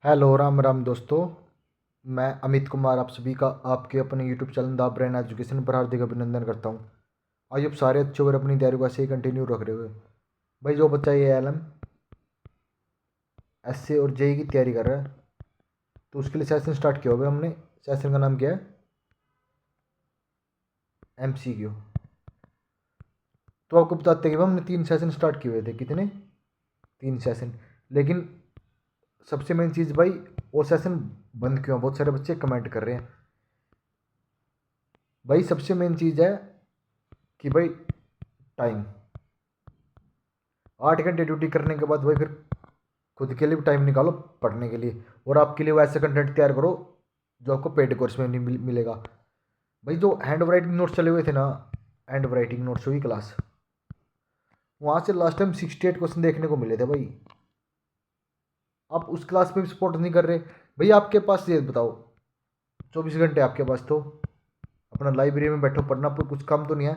Hello Ram Ram दोस्तों। मैं अमित कुमार आप सभी का आपके अपने YouTube channel the brain education पर हार्दिक अभिनंदन करता हूं। आइए अब सारे अच्छे और अपनी तैयारी को ऐसे ही कंटिन्यू रख रहे हुए भाई जो बच्चा ये एल एम एस से और जेई की तैयारी कर रहा है तो उसके लिए सेशन स्टार्ट किया हुआ है हमने। सेशन का नाम क्या है? MCQ। तो आपको बताते हैं कि हमने 3 सेशन स्टार्ट किए हुए थे। कितने? 3 सेशन। लेकिन सबसे मेन चीज़ भाई, वो सेशन बंद क्यों है? बहुत सारे बच्चे कमेंट कर रहे हैं। भाई सबसे मेन चीज़ है कि भाई टाइम। 8 घंटे ड्यूटी करने के बाद भाई फिर खुद के लिए भी टाइम निकालो पढ़ने के लिए, और आपके लिए वैसे कंटेंट तैयार करो जो आपको पेड कोर्स में नहीं मिलेगा। भाई जो हैंड राइटिंग नोट्स चले हुए थे ना, हैंड राइटिंग नोट्स हुई क्लास, वहाँ से लास्ट टाइम 68 क्वेश्चन देखने को मिले थे भाई। आप उस क्लास में भी सपोर्ट नहीं कर रहे भाई। आपके पास ये बताओ, 24 घंटे आपके पास, तो अपना लाइब्रेरी में बैठो पढ़ना, पर कुछ काम तो नहीं है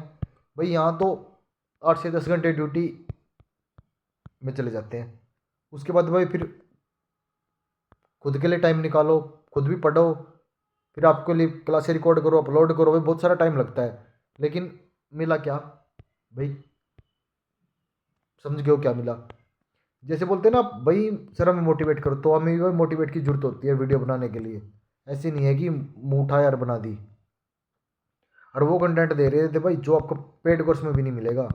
भाई। यहाँ तो 8 से 10 घंटे ड्यूटी में चले जाते हैं। उसके बाद भाई फिर खुद के लिए टाइम निकालो, खुद भी पढ़ो, फिर आपके लिए क्लासे रिकॉर्ड करो, अपलोड करो भाई, बहुत सारा टाइम लगता है। लेकिन मिला क्या भाई? समझ गए हो क्या मिला? जैसे बोलते हैं ना भाई, सर हमें मोटिवेट करो, तो हमें भी मोटिवेट की जरूरत होती है वीडियो बनाने के लिए। ऐसी नहीं है कि मुंह उठा यार बना दी। और वो कंटेंट दे रहे थे भाई जो आपको पेड कोर्स में भी नहीं मिलेगा।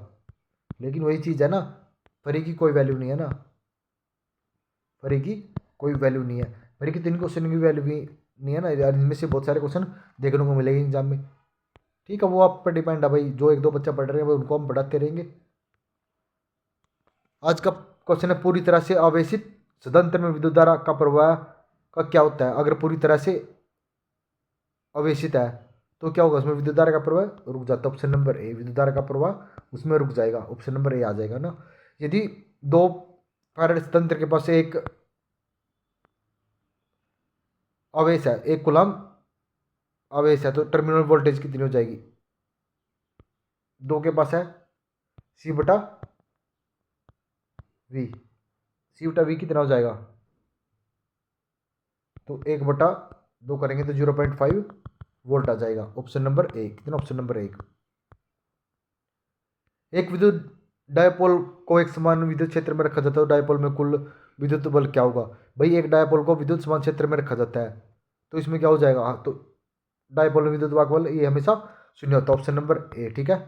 लेकिन वही चीज़ है ना, फ्री की कोई वैल्यू नहीं है ना। फ्री की कोई वैल्यू नहीं है। फ्री की 3 क्वेश्चन की वैल्यू भी नहीं है ना यार। इनमें से बहुत सारे क्वेश्चन देखने को मिलेंगे एग्जाम में। ठीक है, वो आप पर डिपेंड है भाई। जो एक दो बच्चा पढ़ रहे हैं भाई उनको हम पढ़ाते रहेंगे। आज का क्वेश्चन है, पूरी तरह से आवेशित सदंतर में विद्युत धारा का प्रवाह का क्या होता है? अगर पूरी तरह से आवेशित है तो क्या होगा? उसमें विद्युत धारा का प्रवाह रुक जाता है। ऑप्शन नंबर ए, विद्युत धारा का प्रवाह उसमें रुक जाएगा। ऑप्शन नंबर ए आ जाएगा ना। यदि दो फैराड तंत्र के पास एक आवेश है, एक कूलम्ब आवेश है, तो टर्मिनल वोल्टेज कितनी हो जाएगी? दो के पास है C/V। C/V कितना हो जाएगा? तो 1/2 करेंगे तो 0.5 वोल्ट आ जाएगा। ऑप्शन नंबर ए कितना? ऑप्शन नंबर एक विद्युत डायपोल को एक समान विद्युत क्षेत्र में रखा जाता है, तो डायपोल में कुल विद्युत बल क्या होगा? भाई एक डायपोल को विद्युत समान क्षेत्र में रखा जाता है तो इसमें क्या हो जाएगा? हाँ, तो डायपोल में विद्युत वाहक बल ये हमेशा शून्य होता है। ऑप्शन नंबर ए ठीक है।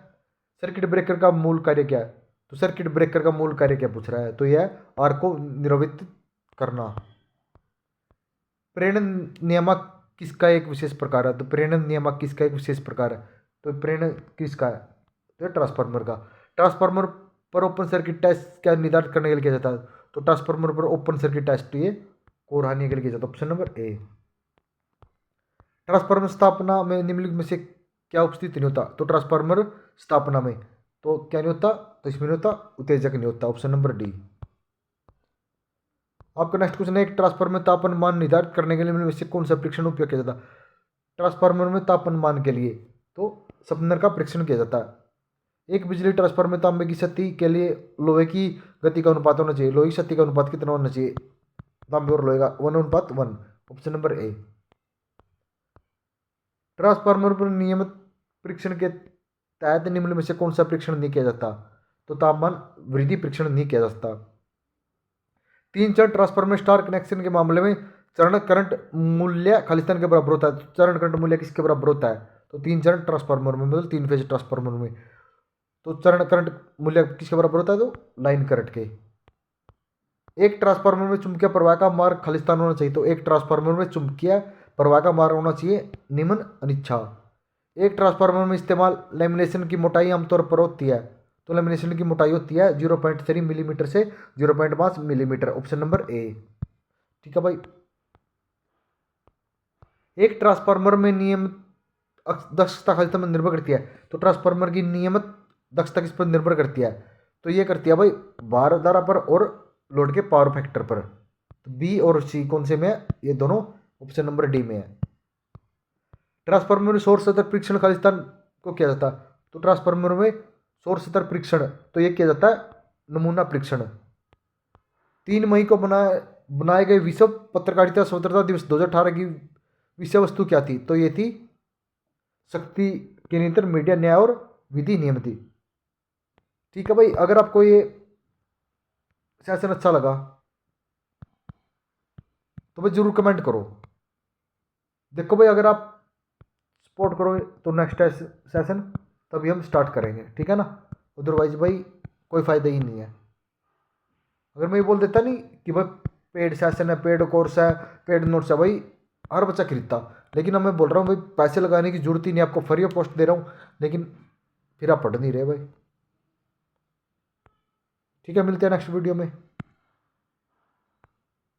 सर्किट ब्रेकर का मूल कार्य क्या है? तो सर्किट ब्रेकर का मूल कार्य क्या पूछ रहा है? तो यह आर को निरोधित करना। प्रेरण नियामक किसका एक विशेष प्रकार है? तो प्रेरण नियामक किसका एक विशेष प्रकार है? तो प्रेरण किसका है? तो ट्रांसफार्मर का। ट्रांसफार्मर पर ओपन सर्किट टेस्ट क्या निर्धारित करने के लिए किया जाता है? तो ट्रांसफार्मर पर ओपन सर्किट टेस्ट ये कोर हानि के लिए किया जाता है। Option number A. ट्रांसफार्मर स्थापना में निम्नलिखित में से क्या उपस्थित नहीं होता? तो ट्रांसफार्मर स्थापना में तो क्या नहीं होता? तो इसमें नहीं होता, उत्तेजक नहीं होता। Option number D. आपका नेक्स्ट क्वेश्चन है, एक ट्रांसफार्मर में तापमान निर्धारित करने के लिए निम्न में से कौन सा परीक्षण उपयोग किया जाता है? ट्रांसफार्मर में तापमान के लिए तो स्पंदन का परीक्षण किया जाता है। एक बिजली ट्रांसफार्मर में तांबे की शक्ति के लिए लोहे की गति का अनुपात होना चाहिए। लोहे की शक्ति का अनुपात कितना होना चाहिए? तांबे और लोहे का 1:1। Option number A. ट्रांसफार्मर पर नियमित परीक्षण के तहत निम्न में से कौन सा परीक्षण नहीं किया जाता? तो तापमान वृद्धि परीक्षण नहीं किया जा सकता। 3 चरण ट्रांसफार्मर स्टार कनेक्शन के मामले में चरण करंट मूल्य खालिस्तान के बराबर होता है। तो चरण करंट मूल्य किसके बराबर होता है? तो 3 चरण ट्रांसफार्मर में, मतलब 3 फेज ट्रांसफार्मर में, तो चरण करंट मूल्य किसके बराबर होता है? तो लाइन करंट के। एक ट्रांसफार्मर में चुंबकीय प्रवाह का मार्ग खालिस्तान होना चाहिए। तो एक ट्रांसफार्मर में चुंबकीय प्रवाह का मार्ग होना चाहिए निम्न अनिच्छा। एक ट्रांसफार्मर में इस्तेमाल लेमिनेशन की मोटाई आमतौर पर होती है। तो लेमिनेशन की मोटाई होती है 0.3 मिलीमीटर से 0.5 मिलीमीटर। ऑप्शन नंबर ए ठीक है भाई। एक ट्रांसफार्मर में नियमित दक्षता खालिस्तान पर निर्भर करती है। तो ट्रांसफार्मर की नियमित दक्षता किस पर निर्भर करती है? तो ये करती है भाई भार धारा पर और लोड के पावर फैक्टर पर। तो बी और सी कौन से में है? ये दोनों ऑप्शन नंबर डी में है। ट्रांसफार्मर में सोर्स स्तर परीक्षण खालिस्तान को किया जाता है। तो ट्रांसफार्मर में सोर्स स्तर परीक्षण तो ये किया जाता है नमूना परीक्षण। 3 मई को बनाए गए विश्व पत्रकारिता स्वतंत्रता दिवस 2018 की विषय वस्तु क्या थी? तो ये थी शक्ति के नियंत्रण, मीडिया, न्याय और विधि नियम थी। ठीक है भाई, अगर आपको ये सेशन अच्छा लगा तो भाई जरूर कमेंट करो। देखो भाई, अगर आप सपोर्ट करोगे तो नेक्स्ट सेशन तभी हम स्टार्ट करेंगे, ठीक है ना। अदरवाइज भाई कोई फ़ायदा ही नहीं है। अगर मैं ये बोल देता नहीं कि भाई पेड सेशन है, पेड कोर्स है, पेड नोट्स है, भाई हर बच्चा खरीदता। लेकिन अब मैं बोल रहा हूँ भाई पैसे लगाने की जरूरत ही नहीं, आपको फ्री ऑफ कॉस्ट दे रहा हूँ, लेकिन फिर आप पढ़ नहीं रहे भाई। ठीक है, मिलते हैं नेक्स्ट वीडियो में।